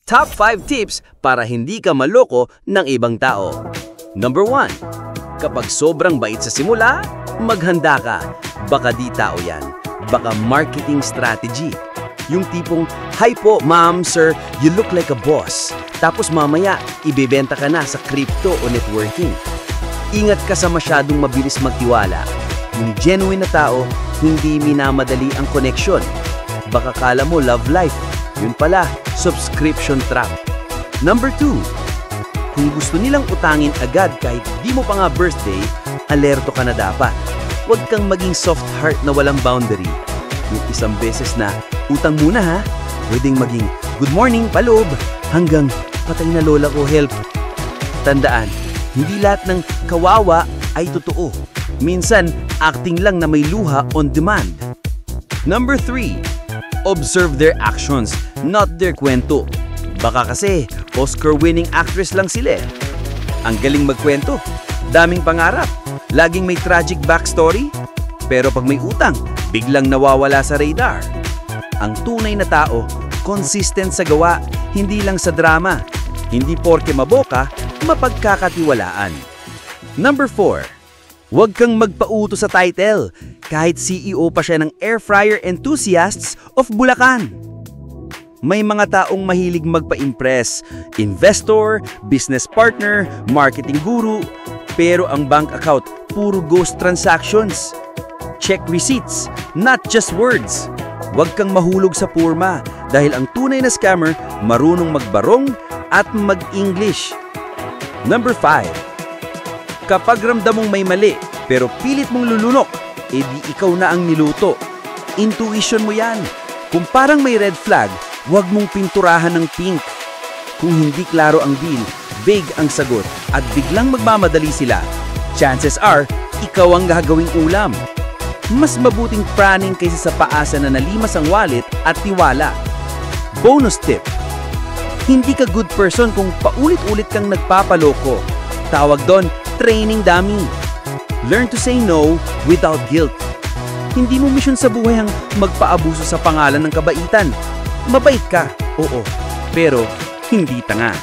Top 5 tips para hindi ka maloko ng ibang tao. Number 1. Kapag sobrang bait sa simula, maghanda ka. Baka di tao yan. Baka marketing strategy. Yung tipong, "Hi po, ma'am, sir, you look like a boss." Tapos mamaya, ibebenta ka na sa crypto o networking. Ingat ka sa masyadong mabilis magtiwala. Yung genuine na tao, hindi minamadali ang connection. Baka kala mo love life. Yun pala, subscription trap. Number 2. Kung gusto nilang utangin agad kahit di mo pa nga birthday, alerto ka na dapat. Huwag kang maging soft heart na walang boundary. Yung isang beses na, "Utang muna ha," pwedeng maging, "Good morning, paloob," hanggang, "Patay na lola ko, help." Tandaan, hindi lahat ng kawawa ay totoo. Minsan, acting lang na may luha on demand. Number 3. Observe their actions, not their kwento. Baka kasi, Oscar-winning actress lang sila. Ang galing magkwento, daming pangarap, laging may tragic backstory, pero pag may utang, biglang nawawala sa radar. Ang tunay na tao, consistent sa gawa, hindi lang sa drama. Hindi porke maboka, mapagkakatiwalaan. Number 4. Huwag kang magpauto sa title, kahit CEO pa siya ng air fryer enthusiasts of Bulacan. May mga taong mahilig magpa-impress, investor, business partner, marketing guru, pero ang bank account, puro ghost transactions. Check receipts, not just words. Huwag kang mahulog sa purma dahil ang tunay na scammer marunong magbarong at mag-English. Number 5. Kapag ramdam mong may mali, pero pilit mong lulunok, edi ikaw na ang niluto. Intuition mo yan. Kung parang may red flag, huwag mong pinturahan ng pink. Kung hindi klaro ang deal, vague ang sagot, at biglang magmamadali sila, chances are, ikaw ang gagawing ulam. Mas mabuting praning kaysa sa paasa na nalimas ang wallet at tiwala. Bonus tip. Hindi ka good person kung paulit-ulit kang nagpapaloko. Tawag doon, training dummy. Learn to say no without guilt. Hindi mo misyon sa buhay ang magpaabuso sa pangalan ng kabaitan. Mabait ka, oo, pero hindi tanga.